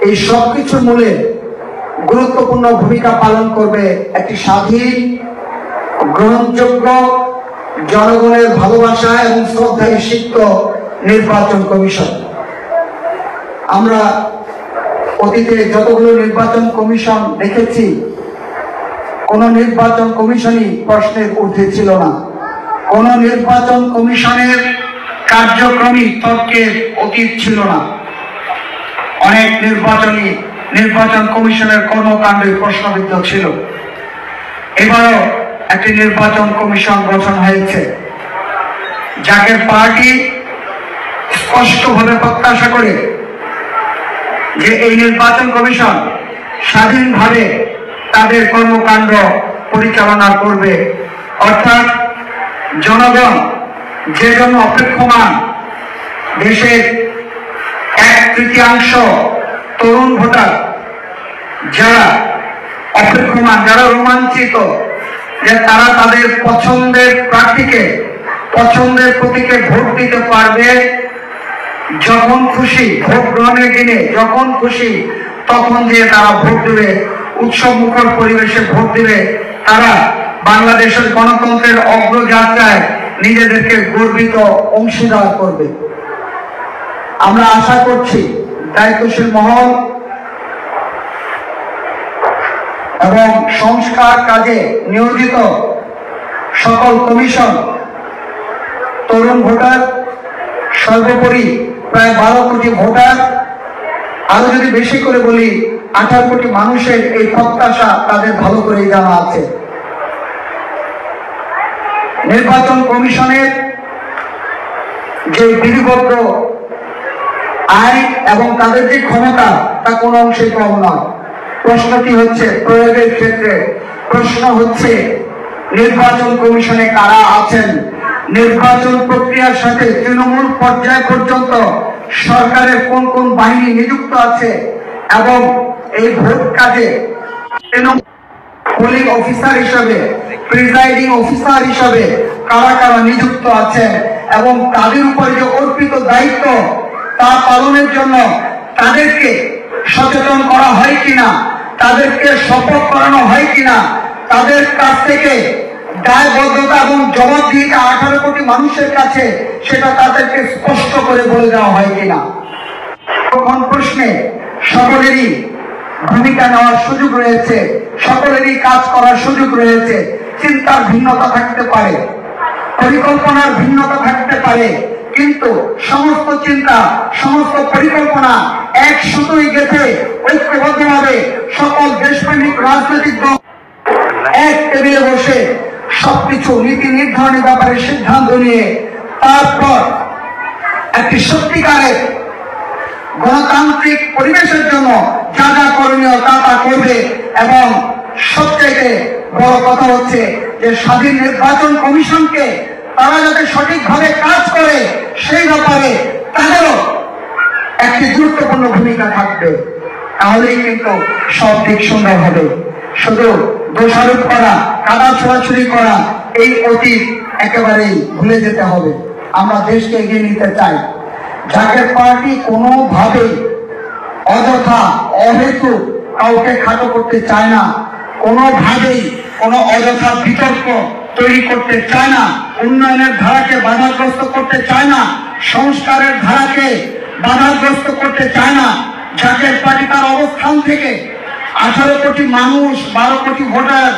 এই সবকিছুর মূলে গুরুত্বপূর্ণ ভূমিকা পালন করবে একটি স্বাধীন, গ্রহণযোগ্য, জনগণের ভালোবাসা এবং শ্রদ্ধায় সিক্ত নির্বাচন কমিশন। আমরা অতীতে যতগুলো নির্বাচন কমিশন দেখেছি, কোন নির্বাচন কমিশনই প্রশ্নের ঊর্ধ্বে ছিল না। কোন নির্বাচন কমিশনের কার্যক্রমই তর্কের অতীত ছিল না। অনেক নির্বাচন কমিশনের কর্মকাণ্ডই প্রশ্নবিদ্ধ ছিল। এবারও একটি নির্বাচন কমিশন গঠন হয়েছে। জাকের পার্টি স্পষ্টভাবে প্রত্যাশা করে যে এই নির্বাচন কমিশন স্বাধীনভাবে তাদের কর্মকাণ্ড পরিচালনা করবে, অর্থাৎ জনগণ যে জন্য অপেক্ষমান, দেশের 1/3 তরুণ ভোটার যারা অপেক্ষমান, যারা রোমাঞ্চিত যে তারা তাদের পছন্দের প্রার্থীকে, পছন্দের প্রতীকে ভোট দিতে পারবে, যখন খুশি ভোট গ্রহণের দিনে যখন খুশি তখন যে তারা ভোট দেবে, উৎসব মুখর পরিবেশে ভোট দেবে, তারা বাংলাদেশের গণতন্ত্রের অগ্রযাত্রায় নিজেদেরকে গর্বিত অংশীদার করবে। আমরা আশা করছি দায়িত্বশীল মহল এবং সংস্কার কাজে নিয়োজিত সকল কমিশন, তরুণ ভোটার, সর্বোপরি প্রায় 12 কোটি ভোটার, আরো যদি বেশি করে বলি 18 কোটি মানুষের এই প্রত্যাশা তাদের ভালো করেই জানা আছে। নির্বাচন কমিশনের যে বিধিবদ্ধ আইন এবং তাদের যে ক্ষমতা তা কোনো অংশে কম নয়। প্রশ্নটি হচ্ছে প্রয়োগের ক্ষেত্রে, প্রশ্ন হচ্ছে নির্বাচন কমিশনে কারা আছেন, নির্বাচন প্রক্রিয়ার সাথে তৃণমূল পর্যায় পর্যন্ত সরকারের কোন কোন বাহিনী নিযুক্ত আছে এবং এই ভোট কাজে পোলিং অফিসার হিসাবে, প্রিজাইডিং অফিসার হিসাবে কারা কারা নিযুক্ত আছেন এবং তাদের উপর যে অর্পিত দায়িত্ব তা পালনের জন্য তাদেরকে সচেতন করা হয় কিনা, তাদেরকে শপথ করানো হয় কিনা, তাদের কাছ থেকে দায়বদ্ধতা এবং জবাবদিহিতা 18 কোটি মানুষের কাছে সেটা তাদেরকে স্পষ্ট করে বলে দেওয়া হয় কিনা। তখন প্রশ্নে সকলেরই ভূমিকা নেওয়ার সুযোগ রয়েছে, সকলেরই কাজ করার সুযোগ রয়েছে। চিন্তার ভিন্নতা থাকতে পারে, পরিকল্পনার ভিন্নতা থাকতে পারে, কিন্তু সমস্ত চিন্তা, সমস্ত পরিকল্পনা এক সুতোয় গেঁথে ঐক্যবদ্ধভাবে সকল দেশপ্রেমিক রাজনৈতিক দল এক টেবিলে বসে সবকিছু নীতি নির্ধারণের ব্যাপারে সিদ্ধান্ত নিয়ে তারপর একটি সত্যিকারের গণতান্ত্রিক পরিবেশের জন্য যা যা করণীয় তা তা করবে। এবং সবচেয়ে বড় কথা হচ্ছে যে স্বাধীন নির্বাচন কমিশনকে তারা যাতে সঠিকভাবে কাজ করে সেই ব্যাপারে তাদেরও একটি গুরুত্বপূর্ণ ভূমিকা থাকবে। তাহলেই কিন্তু সব দিক সুন্দর হবে। শুধু দোষারোপ করা, কাদা ছোড়াছুড়ি করা, এই অতীত একেবারেই ভুলে যেতে হবে। আমরা দেশকে এগিয়ে নিতে চাই। জাকের পার্টি কোনোভাবেই অযথা অহেতুক কাউকে খাটো করতে চায় না, কোনোভাবেই কোনো অযথা বিতর্ক তৈরি করতে চায় না, উন্নয়নের ধারাকে বাধাগ্রস্ত করতে চায় না, সংস্কারের ধারাকে বাধাগ্রস্ত করতে চায় না। জাকের পার্টি তার অবস্থান থেকে 18 কোটি মানুষ, 12 কোটি ভোটার